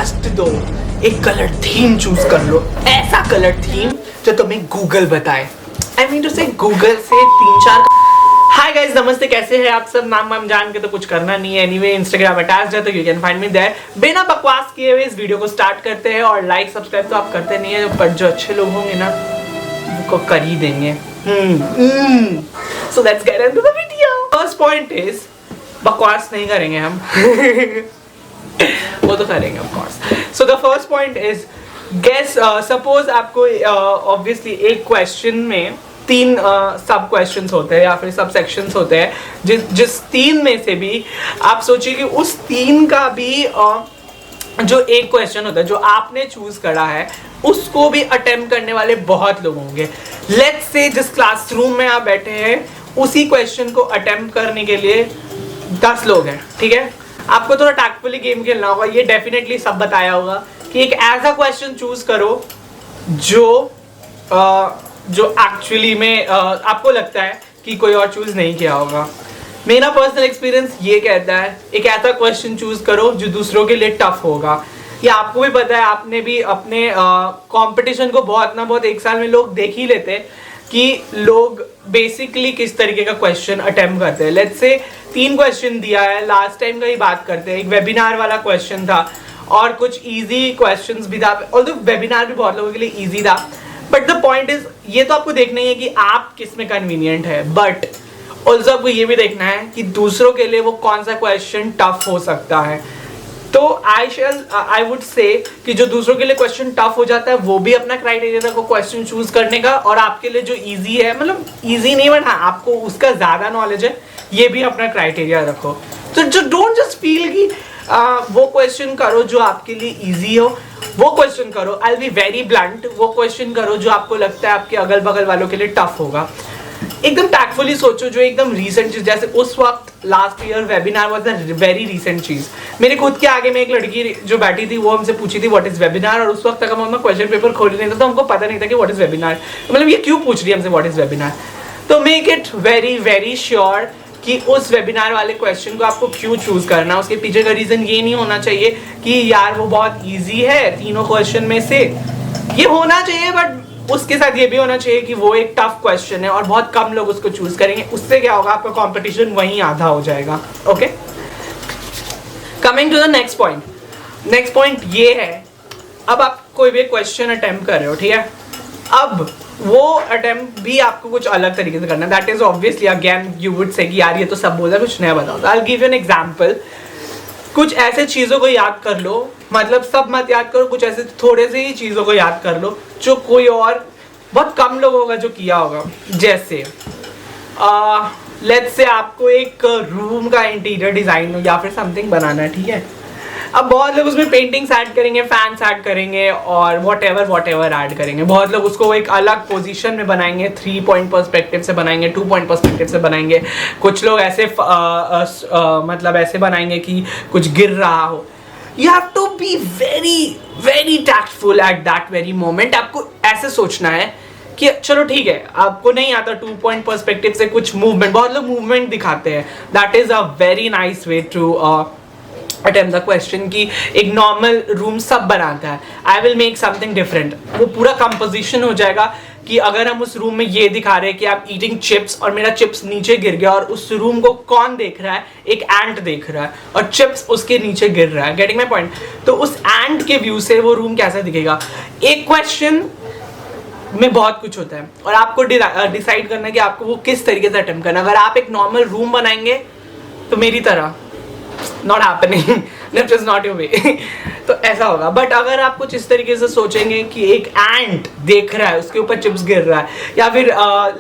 कष्ट दो, एक कलर थीम चूज कर लो, ऐसा कलर थीम जो तुम्हें गूगल बताए। I mean to say Google से 3-4। हाय गाइस, नमस्ते, कैसे हैं आप सब? नाम वाम जान के तो कुछ करना नहीं है। एनीवे इंस्टाग्राम अटैच्ड है तो you can find me there. बिना बकवास किए हुए इस वीडियो को स्टार्ट करते हैं। और लाइक सब्सक्राइब तो आप करते नहीं है, पर जो अच्छे लोग होंगे ना वो कर ही देंगे। So let's get into the video. First point is, बकवास नहीं करेंगे हम वो तो करेंगे of course. So the first point is, guess, suppose आपको ऑब्वियसली एक क्वेश्चन में 3 सब क्वेश्चंस होते हैं या फिर सब सेक्शंस होते हैं। जिस 3 में से भी आप सोचिए कि उस 3 का भी जो एक क्वेश्चन होता है जो आपने चूज करा है उसको भी अटेम्प्ट करने वाले बहुत लोग होंगे। लेट्स से जिस क्लासरूम में आप बैठे हैं उसी क्वेश्चन को अटेम्प्ट करने के लिए 10 लोग हैं, ठीक है? आपको थोड़ा टैक्टफुली गेम खेलना होगा। ये डेफिनेटली सब बताया होगा कि एक ऐसा क्वेश्चन चूज करो जो एक्चुअली में आपको लगता है कि कोई और चूज नहीं किया होगा। मेरा पर्सनल एक्सपीरियंस ये कहता है, एक ऐसा क्वेश्चन चूज करो जो दूसरों के लिए टफ होगा। ये आपको भी पता है, आपने भी अपने कंपटीशन को बहुत ना बहुत एक साल में लोग देख ही लेते हैं कि लोग बेसिकली किस तरीके का क्वेश्चन अटेम्प्ट करते हैं। लेट्स से 3 क्वेश्चन दिया है, लास्ट टाइम का ही बात करते हैं। एक वेबिनार वाला क्वेश्चन था और कुछ इजी क्वेश्चंस भी था, ऑल्दो वेबिनार भी बहुत लोगों के लिए इजी था। बट द पॉइंट इज, ये तो आपको देखना ही है कि आप किस में कन्वीनियंट है, बट ऑल्सो आपको ये भी देखना है कि दूसरों के लिए वो कौन सा क्वेश्चन टफ हो सकता है। तो आई वुड से कि जो दूसरों के लिए क्वेश्चन टफ हो जाता है वो भी अपना क्राइटेरिया रखो क्वेश्चन चूज करने का, और आपके लिए जो इजी है, मतलब इजी नहीं बट हाँ आपको उसका ज्यादा नॉलेज है, ये भी अपना क्राइटेरिया रखो। तो जो डोंट जस्ट फील कि वो क्वेश्चन करो जो आपके लिए इजी हो, वो क्वेश्चन करो। I will be very blunt, वो क्वेश्चन करो जो आपको लगता है आपके अगल बगल वालों के लिए टफ होगा। एकदम टैक्टफुली सोचो, जो एकदम रीसेंट चीज, जैसे उस वक्त last year webinar was a very recent चीज। मेरे खुद के आगे में एक लड़की जो बैठी थी वो हमसे पूछी थी व्हाट इज वेबिनार, और उस वक्त तक हम क्वेश्चन पेपर खोल नहीं था तो हमको पता नहीं था कि व्हाट इज वेबिनार, मतलब ये क्यों पूछ रही है हमसे व्हाट इज वेबिनार। तो make it very very sure कि उस वेबिनार वाले क्वेश्चन को आपको क्यों चूज करना। उसके पीछे का रीजन ये नहीं होना चाहिए कि यार वो बहुत इजी है तीनों क्वेश्चन में से, ये होना चाहिए, बट उसके साथ ये भी होना चाहिए कि वो एक टफ क्वेश्चन है और बहुत कम लोग उसको चूज करेंगे। उससे क्या होगा, आपका कंपटीशन वहीं आधा हो जाएगा। Okay, coming to the next point. Next point ये है, अब आप कोई भी क्वेश्चन अटेम्प्ट कर रहे हो, ठीक है? अब वो अटेम्प्ट भी आपको कुछ अलग तरीके से करना है। That is obviously again you would say कि यार ये तो सब बोला, कुछ नया बताओ। I will give you an example. कुछ ऐसे चीज़ों को याद कर लो, मतलब सब मत याद करो, कुछ ऐसे थोड़े से ही चीज़ों को याद कर लो जो कोई और बहुत कम लोग होगा जो किया होगा। जैसे लेट्स से आपको एक रूम का इंटीरियर डिज़ाइन या फिर समथिंग बनाना है, ठीक है? अब बहुत लोग उसमें पेंटिंग्स ऐड करेंगे, फैंस ऐड करेंगे और वॉट एवर ऐड करेंगे। बहुत लोग उसको एक अलग पोजीशन में बनाएंगे, 3 पॉइंट पर्सपेक्टिव से बनाएंगे, 2 पॉइंट पर्सपेक्टिव से बनाएंगे। कुछ लोग ऐसे मतलब ऐसे बनाएंगे कि कुछ गिर रहा हो। You have to be very very tactful at that very moment. आपको ऐसे सोचना है कि चलो ठीक है, आपको नहीं आता 2 पॉइंट पर्सपेक्टिव से कुछ मूवमेंट, बहुत लोग मूवमेंट दिखाते हैं। That is a very nice way to attempt the question कि एक नॉर्मल रूम सब बनाता है, I will make something different. वो पूरा कंपोजिशन हो जाएगा कि अगर हम उस रूम में ये दिखा रहे हैं कि आप ईटिंग चिप्स और मेरा चिप्स नीचे गिर गया, और उस रूम को कौन देख रहा है? एक एंट देख रहा है और चिप्स उसके नीचे गिर रहा है। Getting my point? तो उस एंट के व्यू से वो रूम कैसा दिखेगा? एक क्वेश्चन में बहुत कुछ होता है और आपको डिसाइड करना है कि आपको वो किस तरीके से अटेम्प्ट करना है। अगर आप एक नॉर्मल रूम बनाएंगे तो मेरी तरह not happening, that is not your way. तो ऐसा होगा। बट अगर आप कुछ इस तरीके से सोचेंगे कि एक एंट देख रहा है, उसके ऊपर चिप्स गिर रहा है, या फिर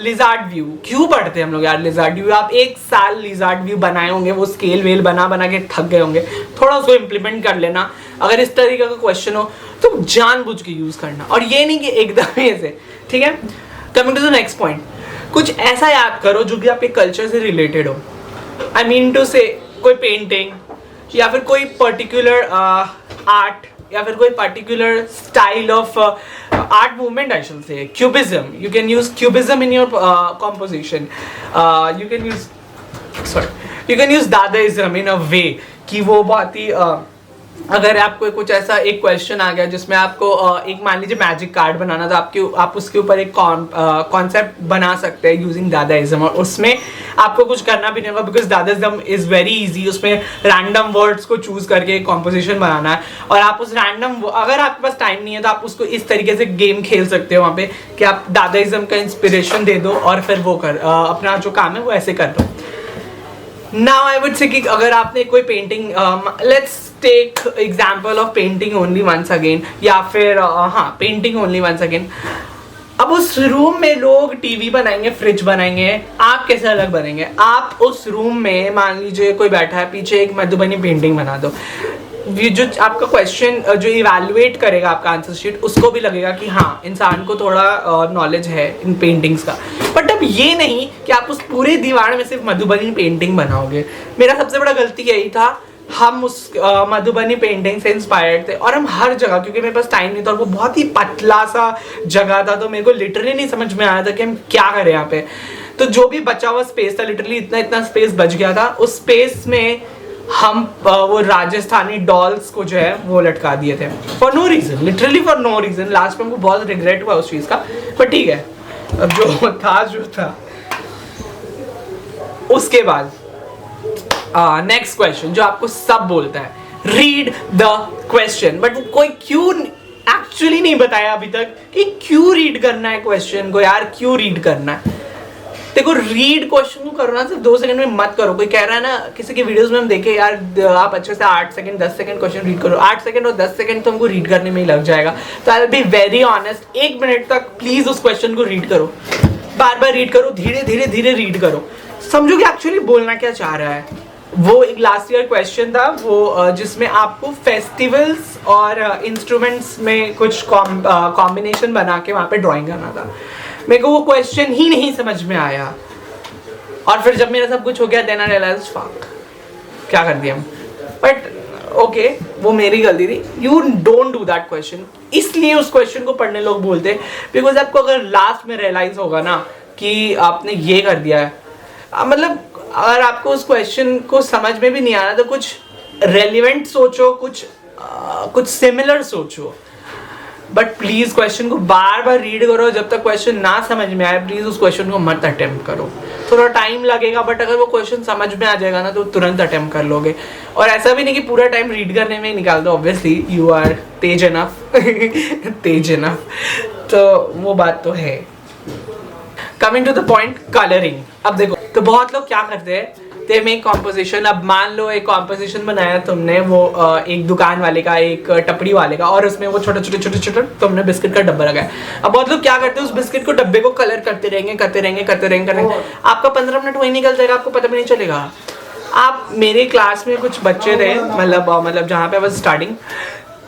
लिजार्ड व्यू, क्यों पढ़ते हैं हम लोग यार लिजार्ड व्यू? आप 1 साल लिजार्ड व्यू बनाए होंगे, वो स्केल वेल बना बना के थक गए होंगे। थोड़ा उसको इम्प्लीमेंट कर लेना। अगर इस तरीके का क्वेश्चन हो तो जानबूझ के यूज करना, और ये नहीं कि एकदम ही ऐसे, ठीक है? Coming to the next point, कुछ ऐसा याद करो जो कि आपके कल्चर से रिलेटेड हो। आई मीन टू से कोई पेंटिंग या फिर कोई पर्टिकुलर आर्ट या फिर कोई particular style of art movement, I should say cubism. You can use cubism in your composition. You can use Dadaism in a way कि वो बहुत ही अगर आपको कुछ ऐसा एक क्वेश्चन आ गया जिसमें आपको एक मान लीजिए मैजिक कार्ड बनाना था, आप उसके ऊपर एक कॉन्सेप्ट बना सकते हैं यूजिंग दादाइज्म, और उसमें आपको कुछ करना भी नहीं होगा बिकॉज दादाइज्म इज वेरी इजी। उसमें रैंडम वर्ड्स को चूज करके एक कॉम्पोजिशन बनाना है, और आप उस रैंडम, अगर आपके पास टाइम नहीं है तो आप उसको इस तरीके से गेम खेल सकते हो वहाँ पे कि आप दादाइज्म का इंस्पिरेशन दे दो और फिर वो अपना जो काम है वो ऐसे कर दो। नाउ आई वुड से कि अगर आपने कोई painting, let's take example of painting only once again, या फिर हाँ पेंटिंग ओनली वंस अगेन। अब उस रूम में लोग टीवी बनाएंगे, फ्रिज बनाएंगे, आप कैसे अलग बनेंगे? आप उस रूम में मान लीजिए कोई बैठा है, पीछे एक मधुबनी पेंटिंग बना दो। ये जो आपका क्वेश्चन जो इवैल्यूएट करेगा आपका आंसर शीट, उसको भी लगेगा कि हाँ इंसान को थोड़ा नॉलेज है इन पेंटिंग्स का। बट अब ये नहीं कि आप उस पूरे दीवार में सिर्फ मधुबनी पेंटिंग बनाओगे। मेरा सबसे बड़ा गलती यही था, हम उस मधुबनी पेंटिंग से इंस्पायर्ड थे और हम हर जगह, क्योंकि मेरे पास टाइम नहीं था और वो बहुत ही पतला सा जगह था, तो मेरे को लिटरली नहीं समझ में आया था कि हम क्या करें यहाँ पे। तो जो भी बचा हुआ स्पेस था, लिटरली इतना स्पेस बच गया था, उस स्पेस में हम वो राजस्थानी डॉल्स को जो है वो लटका दिए थे for no reason, literally for no reason. Last में हमको बहुत रिग्रेट हुआ उस चीज का, पर ठीक है, अब जो था। उसके बाद नेक्स्ट क्वेश्चन जो आपको सब बोलता है, रीड द क्वेश्चन, बट कोई क्यों एक्चुअली नहीं बताया अभी तक कि क्यों रीड करना है क्वेश्चन को। यार क्यों रीड करना है? देखो, रीड क्वेश्चन को करो ना, सिर्फ 2 सेकंड में मत करो। कोई कह रहा है ना, किसी की वीडियोस में हम देखे यार आप अच्छे से 8 सेकंड 10 सेकंड क्वेश्चन रीड करो, 8 सेकंड और 10 सेकंड तो हमको रीड करने में ही लग जाएगा। तो I will be very honest, 1 minute तक प्लीज उस क्वेश्चन को रीड करो, बार बार रीड करो, धीरे धीरे धीरे रीड करो, समझो कि एक्चुअली बोलना क्या चाह रहा है। वो एक लास्ट ईयर क्वेश्चन था वो जिसमें आपको फेस्टिवल्स और इंस्ट्रूमेंट्स में कुछ कॉम्बिनेशन बना के वहाँ पे ड्राइंग करना था। मेरे को वो क्वेश्चन ही नहीं समझ में आया, और फिर जब मेरा सब कुछ हो गया देन आई रियलाइज फक, क्या कर दिया हम। बट ओके, वो मेरी गलती थी। You don't do that question. इसलिए उस क्वेश्चन को पढ़ने लोग बोलते हैं, बिकॉज आपको अगर लास्ट में रियलाइज होगा ना कि आपने ये कर दिया है, मतलब अगर आपको उस क्वेश्चन को समझ में भी नहीं आना तो कुछ रेलिवेंट सोचो, कुछ सिमिलर सोचो, बट प्लीज क्वेश्चन को बार बार रीड करो। जब तक क्वेश्चन ना समझ में आए प्लीज उस क्वेश्चन को मत अटेम्प्ट करो। थोड़ा टाइम लगेगा, बट अगर वो क्वेश्चन समझ में आ जाएगा ना तो तुरंत अटेम्प्ट कर लोगे। और ऐसा भी नहीं कि पूरा टाइम रीड करने में ही निकाल दो, ऑब्वियसली यू आर तेज इनफ तेज इनफ, तो वो बात तो है। Coming to the point, colouring. अब देखो, तो बहुत लोग क्या करते हैं, दे मेक कॉम्पोजिशन। अब मान लो एक कॉम्पोजिशन बनाया तुमने, वो एक दुकान वाले का, एक टपड़ी वाले का, और उसमें वो छोटे तुमने बिस्किट का डब्बा लगाया। अब बहुत लोग क्या करते हैं, उस बिस्किट को डब्बे को कलर करते रहेंगे। आपका 15 मिनट वही निकल जाएगा, आपको पता भी नहीं चलेगा। आप, मेरे क्लास में कुछ बच्चे थे, मतलब जहाँ पे बस स्टार्टिंग,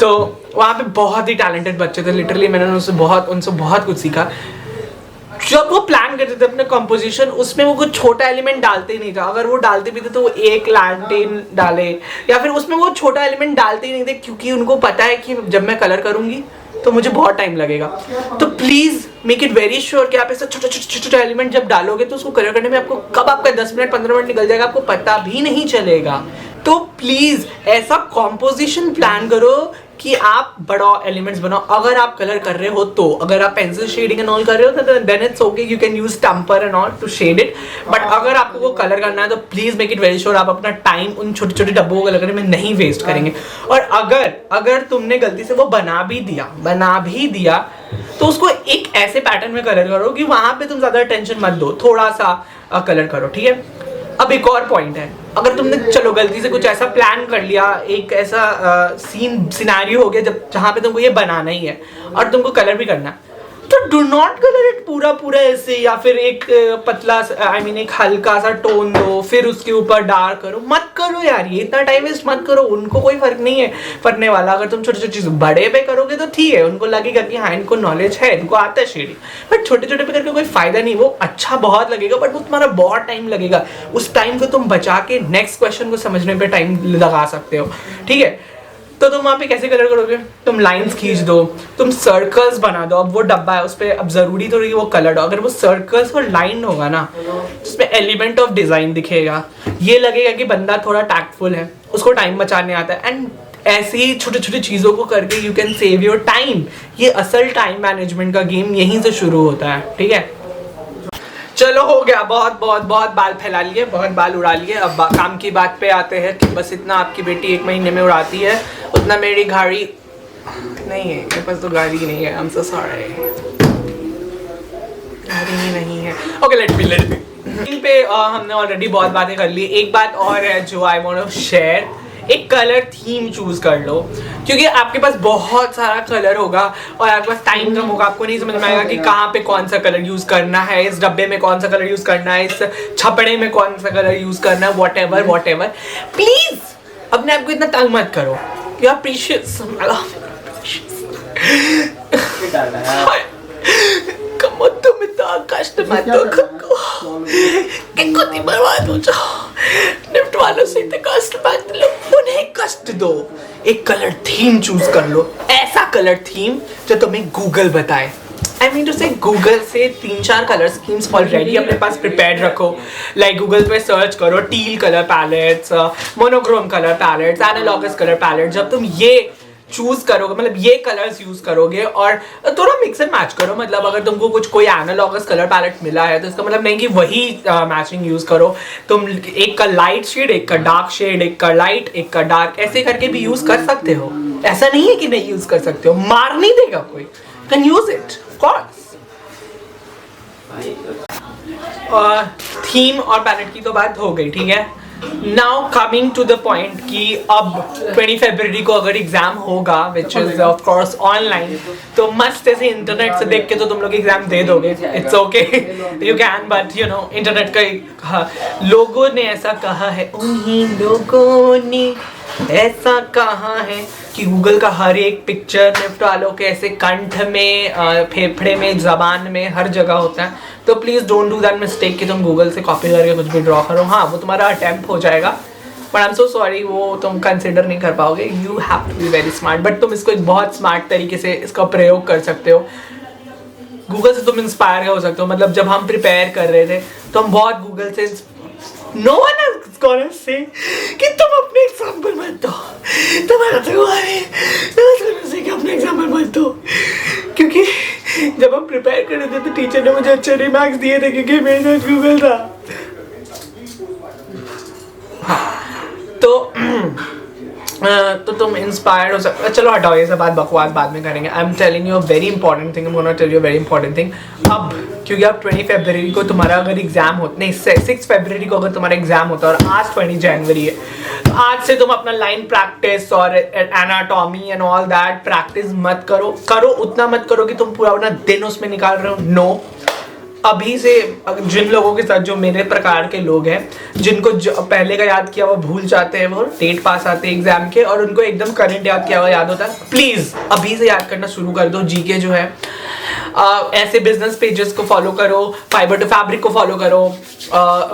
तो वहाँ पे बहुत ही टैलेंटेड बच्चे थे। लिटरली मैंने उनसे बहुत कुछ सीखा। जब वो प्लान करते थे अपने कंपोजिशन, उसमें वो कुछ छोटा एलिमेंट डालते ही नहीं था। अगर वो डालते भी थे तो वो एक लैंटेन डाले, या फिर उसमें वो छोटा एलिमेंट डालते ही नहीं थे, क्योंकि उनको पता है कि जब मैं कलर करूंगी तो मुझे बहुत टाइम लगेगा। तो please make it very sure कि आप ऐसा छोटा एलिमेंट जब डालोगे तो उसको कलर करने में आपको कब आपका 10 मिनट 15 मिनट निकल जाएगा, आपको पता भी नहीं चलेगा। तो प्लीज ऐसा कॉम्पोजिशन प्लान करो कि आप बड़ा एलिमेंट्स बनाओ। अगर आप कलर कर रहे हो तो, अगर आप पेंसिल शेडिंग एंड ऑल कर रहे हो तो then it's okay, you can use tempera and all to shade it. But अगर आपको वो कलर करना है तो please make it very sure आप अपना टाइम उन छोटे छोटे डब्बों को कलर करने में नहीं वेस्ट करेंगे। और अगर तुमने गलती से वो बना भी दिया तो उसको एक ऐसे पैटर्न में कलर करो कि वहां पे तुम ज्यादा टेंशन मत दो, थोड़ा सा कलर करो, ठीक है। अब एक और पॉइंट है, अगर तुमने चलो गलती से कुछ ऐसा प्लान कर लिया, एक ऐसा सिनेरियो हो गया जहाँ पे तुमको ये बनाना ही है और तुमको कलर भी करना है, तो डू नॉट कलर इट पूरा ऐसे, या फिर एक पतला एक हल्का सा टोन दो, फिर उसके ऊपर डार्क करो। मत करो यार, ये इतना टाइम वेस्ट मत करो। उनको कोई फर्क नहीं है पड़ने वाला। अगर तुम छोटे छोटे चीज बड़े पे करोगे तो ठीक है, उनको लगेगा कि हाँ इनको नॉलेज है, इनको आता है शेडिंग, बट छोटे छोटे पे करके कोई फायदा नहीं। वो अच्छा बहुत लगेगा बट वो तुम्हारा बहुत टाइम लगेगा। उस टाइम को तुम बचा के नेक्स्ट क्वेश्चन को समझने पे टाइम लगा सकते हो, ठीक है। तो तुम वहाँ पे कैसे कलर करोगे? तुम लाइंस खींच दो, तुम सर्कल्स बना दो। अब वो डब्बा है उस पर अब जरूरी थोड़ी वो कलर हो, अगर वो सर्कल्स और लाइन होगा ना उसमें एलिमेंट ऑफ डिजाइन दिखेगा, ये लगेगा कि बंदा थोड़ा टैक्टफुल है, उसको टाइम बचाने आता है। एंड ऐसे ही छोटे छोटे चीज़ों को करके you can save your time. ये असल टाइम मैनेजमेंट का गेम यहीं से शुरू होता है, ठीक है। चलो हो गया, बहुत बहुत बहुत बाल फैला लिए, बहुत बाल उड़ा लिए। अब काम की बात पे आते हैं कि बस इतना आपकी बेटी 1 महीने में उड़ाती है, उतना मेरी गाड़ी नहीं है, मेरे पास तो गाड़ी नहीं है। I'm so sorry, गाड़ी ही नहीं है। ओके लेट मी पे हमने ऑलरेडी बहुत बातें कर ली। एक बात और है जो आई वांट टू शेयर, एक कलर थीम चूज कर लो, क्योंकि आपके पास बहुत सारा कलर होगा और आपके पास टाइम कम होगा, आपको नहीं समझ में आएगा कि कहाँ पे कौन सा कलर यूज करना है, इस डब्बे में कौन सा कलर यूज करना है, इस छपड़े में कौन सा कलर यूज करना है, वॉट एवर। प्लीज अपने आप को इतना तंग मत करो, यू आर प्रीशियस। तुम इतना कष्ट मत दो खुद को कि खुद ही बर्बाद हो जाओ। निफ्ट वालों से इतने कष्ट मत लो, उन्हें कष्ट दो। एक कलर थीम चूज कर लो, ऐसा कलर थीम जो तुम्हें गूगल बताए। I mean to say Google से 3-4 कलर स्कीम्स ऑलरेडी अपने पास प्रिपेयर्ड रखो। लाइक गूगल पे सर्च करो teal colour palettes, monochrome colour palettes, analogous colour palette. जब तुम ये चूज करोगे, मतलब ये कलर्स यूज करोगे और थोड़ा मिक्स एंड मैच करो। मतलब अगर तुमको कोई एनालॉगस कलर पैलेट मिला है तो इसका मतलब नहीं कि वही मैचिंग यूज करो। तुम एक का लाइट शेड, एक का डार्क शेड, एक का लाइट, एक का डार्क, ऐसे करके भी यूज कर सकते हो। ऐसा नहीं है कि नहीं यूज कर सकते हो, मार नहीं देगा कोई, can use it of course. Theme और पैलेट की तो बात हो गई, ठीक है। Now coming to the point कि अब 20 फरवरी को अगर एग्जाम होगा, which is of course online, तो मस्त ऐसे इंटरनेट से देख के तो तुम लोग एग्जाम दे दोगे। It's okay, you can, but you know internet का लोगों ने ऐसा कहा है, उन्हीं लोगों ने ऐसा कहा है कि गूगल का हर एक पिक्चर निफ्ट वालों के ऐसे कंठ में, फेफड़े में, जबान में, हर जगह होता है। तो please don't do that mistake कि तुम गूगल से कॉपी करके कुछ भी ड्रॉ करो। हाँ, वो तुम्हारा अटेम्प्ट हो जाएगा, but I am so sorry, वो तुम कंसिडर नहीं कर पाओगे। You have to be very smart, but तुम इसको एक बहुत स्मार्ट तरीके से इसका प्रयोग कर सकते हो। गूगल से तुम इंस्पायर हो सकते हो। मतलब जब हम प्रिपेयर कर रहे थे तो हम बहुत गूगल से, no one is gonna say कि तुम अपने एग्जाम्पल मत दो, तुम्हारा तो कि अपने एग्जाम्पल मत दो, क्योंकि जब हम प्रिपेयर कर रहे थे तो टीचर ने मुझे अच्छे मार्क्स दिए थे क्योंकि मेरे साथ गूगल था। हाँ, तो तुम इंस्पायर्ड हो सकते। चलो हटाओ ये सब बात, बकवास बाद में करेंगे। I am telling you a very important thing, I am gonna tell you a very important thing. अब क्योंकि अब 20 फरवरी को तुम्हारा अगर एग्जाम होता, नहीं 6 फरवरी को अगर तुम्हारा एग्जाम होता और आज 20 जनवरी है, तो आज से तुम अपना लाइन प्रैक्टिस और anatomy and all that practice मत करो उतना मत करो कि तुम पूरा अपना दिन उसमें निकाल रहे हो। नो, अभी से जिन लोगों के साथ, जो मेरे प्रकार के लोग हैं, जिनको पहले का याद किया वो भूल जाते हैं, वो डेट पास आते हैं एग्जाम के और उनको एकदम करंट याद किया हुआ याद होता है, प्लीज अभी से याद करना शुरू कर दो। जीके जो है, ऐसे बिजनेस पेजेस को फॉलो करो, फाइबर टू फैब्रिक को फॉलो करो,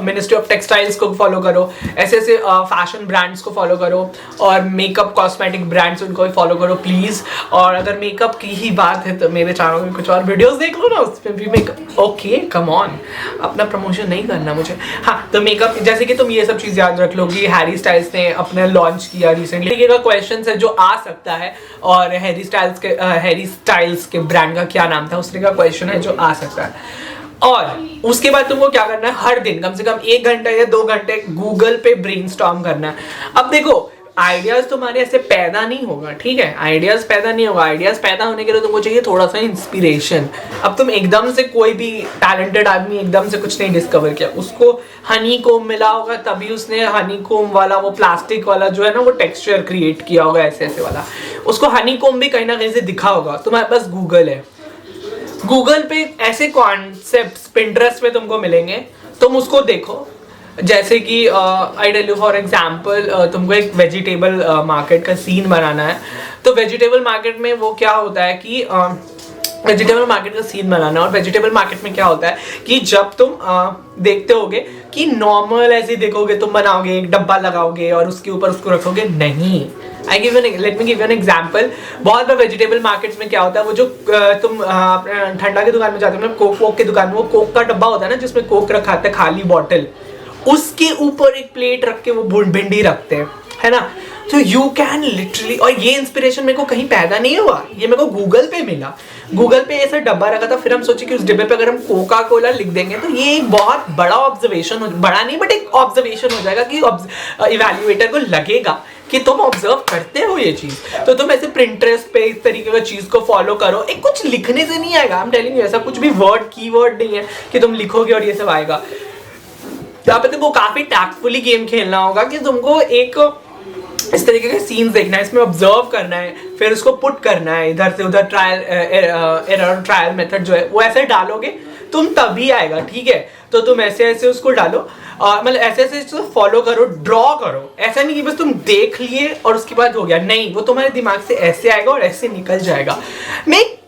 मिनिस्ट्री ऑफ टेक्सटाइल्स को फॉलो करो, ऐसे ऐसे फैशन ब्रांड्स को फॉलो करो और मेकअप कॉस्मेटिक ब्रांड्स उनको भी फॉलो करो प्लीज। और अगर मेकअप की ही बात है तो मेरे चैनल में कुछ और वीडियोस देख लो ना, उसमें भी मेकअप। ओके कम ऑन, अपना प्रमोशन नहीं करना मुझे। हाँ, तो मेकअप जैसे कि तुम ये सब चीज याद रख लो कि हैरी स्टाइल्स ने अपने लॉन्च किया रिसेंटली, का क्वेश्चन है जो आ सकता है, और हैरी स्टाइल्स के ब्रांड का क्या नाम था उसने का क्वेश्चन है जो आ सकता है। और उसके बाद तुमको क्या करना है, हर दिन कम से कम 1 घंटा या 2 घंटे गूगल पे ब्रेनस्टॉर्म करना है। अब देखो, आइडियाज तुम्हारे ऐसे पैदा नहीं होगा, ठीक है, आइडियाज पैदा नहीं होगा। आइडियाज पैदा होने के लिए तुमको चाहिए थोड़ा सा इंस्पिरेशन। अब तुम एकदम से, कोई भी टैलेंटेड आदमी एकदम से कुछ नहीं डिस्कवर किया, उसको हनी कोम मिला होगा तभी उसने हनी कोम वाला, वो प्लास्टिक वाला जो है ना, वो टेक्सचर क्रिएट किया होगा ऐसे ऐसे वाला। उसको हनी कोम भी कहीं ना कहीं से दिखा होगा। तुम्हारे पास गूगल है, गूगल पे ऐसे कॉन्सेप्ट्स पिंटरेस्ट पे तुमको मिलेंगे, तुम उसको देखो। जैसे कि I tell you for example, तुमको एक वेजिटेबल मार्केट का सीन बनाना है, तो वेजिटेबल मार्केट में वो क्या होता है कि वेजिटेबल मार्केट का सीन बनाना। और वेजिटेबल मार्केट में क्या होता है कि जब तुम देखते होगे कि नॉर्मल ऐसे देखोगे, तुम बनाओगे, एक डब्बा लगाओगे और उसके ऊपर उसको रखोगे, नहीं। Let me give you an example. बहुत बार वेजिटेबल मार्केट्स में क्या होता है, वो जो तुम ठंडा की दुकान में जाते हो ना, कोक की दुकान में, वो कोक का डब्बा होता है ना जिसमें कोक रखा आता है, खाली बॉटल, उसके ऊपर एक प्लेट रख के वो भिंडी रखते हैं, है ना। तो यू कैन लिटरली, और ये इंस्पिरेशन मेरे को कहीं पैदा नहीं हुआ, ये मेरे को गूगल पे मिला। गूगल पे ऐसा डब्बा रखा था, फिर हम सोचे कि उस डिब्बे पे अगर हम कोका कोला लिख देंगे तो ये एक बहुत बड़ा ऑब्जर्वेशन हो, बड़ा नहीं बट एक ऑब्जर्वेशन हो जाएगा कि इवैल्यूएटर को लगेगा कि तुम ऑब्जर्व करते हो ये चीज। तो तुम ऐसे प्रिंटरेस्ट पे इस तरीके का चीज को फॉलो करो। एक कुछ लिखने से नहीं आएगा, I'm telling you, ऐसा कुछ भी वर्ड कीवर्ड नहीं है कि तुम लिखोगे और ये सब आएगा। यहाँ पे तुमको काफी टैक्टफुली गेम खेलना होगा कि तुमको एक इस तरीके के सीन्स देखना है, इसमें ऑब्जर्व करना है, फिर उसको पुट करना है इधर से उधर, ट्रायल एरर ट्रायल मेथड जो है वो ऐसे डालोगे तुम तभी आएगा, ठीक है। तो तुम ऐसे ऐसे उसको डालो, मतलब ऐसे ऐसे फॉलो करो, ड्रॉ करो। ऐसा नहीं कि बस तुम देख लिए और उसके बाद हो गया, नहीं, वो तुम्हारे दिमाग से ऐसे आएगा और ऐसे निकल जाएगा।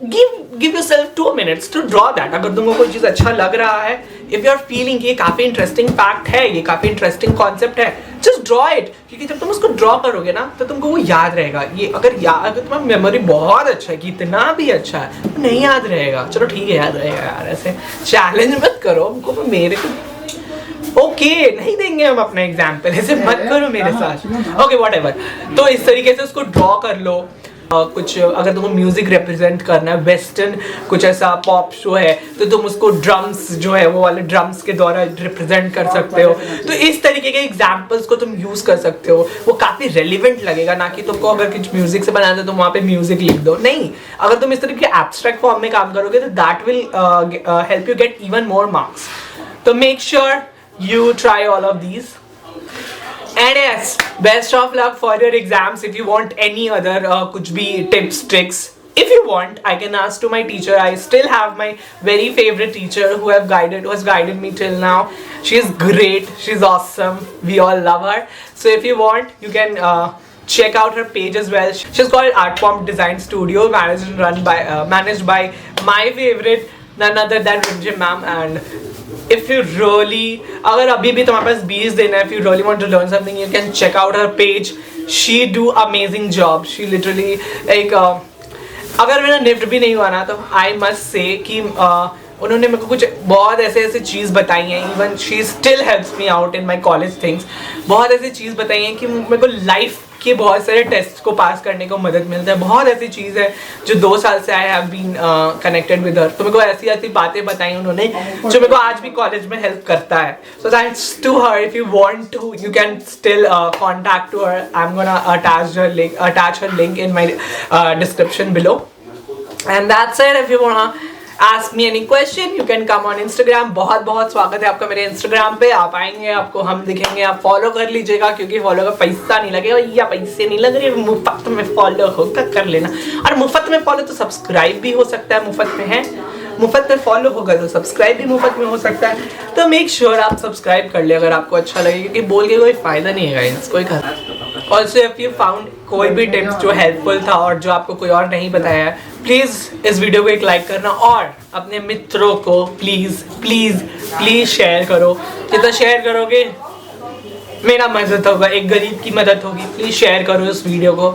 Give yourself 2 minutes to draw that. अगर तुमको कोई चीज अच्छा लग रहा है, इफ यू आर फीलिंग ये काफी इंटरेस्टिंग फैक्ट है, ये काफी इंटरेस्टिंग कॉन्सेप्ट है, जस्ट ड्रॉ इट। क्योंकि जब तुम उसको ड्रॉ करोगे ना तो तुमको वो याद रहेगा। ये अगर तुम्हारा मेमोरी बहुत अच्छा है कि इतना भी अच्छा है तो नहीं याद रहेगा। चलो ठीक है, याद रहेगा यार, ऐसे चैलेंज मत करो हमको, मेरे को ओके नहीं देंगे हम अपना एग्जाम्पल, ऐसे मत करो मेरे साथ। Okay whatever. तो इस तरीके से उसको ड्रॉ कर लो। कुछ अगर तुमको म्यूजिक रिप्रेजेंट करना है, वेस्टर्न कुछ ऐसा पॉप शो है तो तुम उसको ड्रम्स जो है वो वाले ड्रम्स के द्वारा रिप्रेजेंट कर सकते हो। तो इस तरीके के एग्जाम्पल्स को तुम यूज कर सकते हो, वो काफी रेलिवेंट लगेगा। ना कि तुमको अगर कुछ म्यूजिक से बनाना है तो वहाँ पे म्यूजिक लिख दो, नहीं। अगर तुम इस तरीके के एब्स्ट्रैक्ट फॉर्म में काम करोगे तो that will help you get even more marks. तो make sure you try all of these, and yes, best of luck for your exams. If you want any other kuch bhi tips, tricks, if you want, I can ask to my teacher. I still have my very favorite teacher who has guided me till now. She is great, she's awesome, we all love her. So if you want, you can check out her page as well. She's called Artform Design Studio, managed by my favorite, none other than Rimjim ma'am. And if you really, अगर अभी भी तुम्हारे पास 20 दिन है, if you really want to learn something, you can check out her page. She do amazing job. She literally एक अगर मेरा NIFT भी नहीं हुआ ना तो I must say कि उन्होंने मेरे को कुछ बहुत ऐसे चीज़ बताई हैं। Even she still helps me out in my college things. बहुत ऐसी चीज़ बताई हैं कि मेरे को लाइफ के बहुत सारे टेस्ट को पास करने को मदद मिलता है। बहुत ऐसी चीज़ है जो 2 साल से I have been connected with her. तो मेरे को ऐसी ऐसी बातें बताई उन्होंने जो मेरे को आज भी कॉलेज में हेल्प करता है। So that's to her. If you want to, you can still contact to her. I am gonna attach her link in my description below. And that's it. If you wanna ask me any question, you can come on Instagram. बहुत बहुत स्वागत है आपका मेरे Instagram पे। आप आएंगे, आपको हम दिखेंगे, आप फॉलो कर लीजिएगा क्योंकि फॉलो का पैसा नहीं लगेगा या पैसे नहीं लग रहे, मुफ्त में फॉलो होगा कर लेना। और मुफ्त में फॉलो तो सब्सक्राइब भी हो सकता है, मुफ्त में है, मुफ्त में फॉलो होगा तो सब्सक्राइब भी मुफ्त में हो सकता है। तो मेक श्योर आप सब्सक्राइब कर ले अगर आपको अच्छा लगे, क्योंकि बोल के कोई फायदा नहीं है गाइस, कोई ऑल्सो इफ यू फाउंड कोई भी टिप्स जो हेल्पफुल था और जो आपको कोई और नहीं बताया है, प्लीज़ इस वीडियो को एक लाइक करना और अपने मित्रों को प्लीज़ प्लीज़ प्लीज़ शेयर करो। जितना शेयर करोगे मेरा मदद होगा, एक गरीब की मदद होगी। प्लीज़ शेयर करो इस वीडियो को।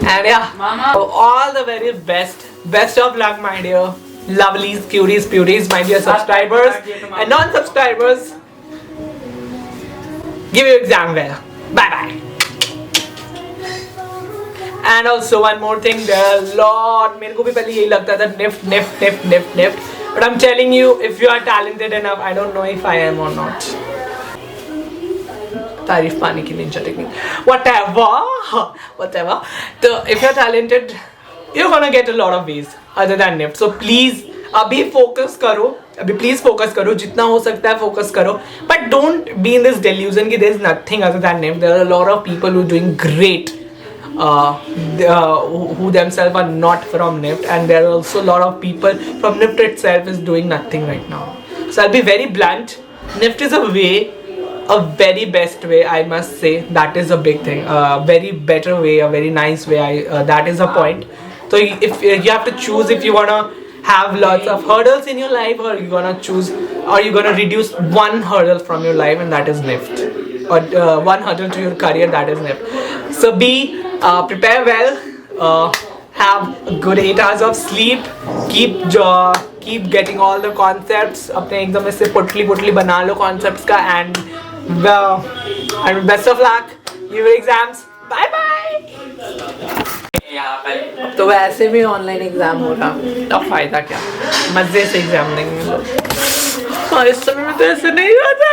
And all the very best of luck my dear lovelies, cuties, beauties, my dear subscribers and non-subscribers. Give your exam well. Bye bye. And also one more thing, there are a lot, मेरे को भी पहले यही लगता था NIFT, but I'm telling you, if you are talented enough, I don't know if I am or not. तारीफ पाने की ninja technique. Whatever. So if you're talented, you're gonna get a lot of ways other than NIFT. So please अभी focus करो, अभी please focus करो, जितना हो सकता है फोकस करो, but don't be in this delusion कि there is nothing other than NIFT. There are a lot of people who are doing great, who themselves are not from NIFT, and there are also a lot of people from NIFT itself is doing nothing right now. So I'll be very blunt. NIFT is a way, a very best way, I must say. That is a big thing. A very better way, a very nice way. That is a point. So if you have to choose, if you wanna have lots of hurdles in your life, or you're gonna choose, or you're gonna reduce one hurdle from your life, and that is NIFT, or one hurdle to your career, that is NIFT. So prepare well, have a good 8 hours of sleep, keep getting all the concepts, अपने एकदम ऐसे पुटली बना लो concepts का, and best of luck, your exams. Bye bye. अब तो वैसे भी online exam हो रहा, अब फायदा क्या, मजे से एग्जाम देंगे लोग। और इस समय में तो ऐसे नहीं होता।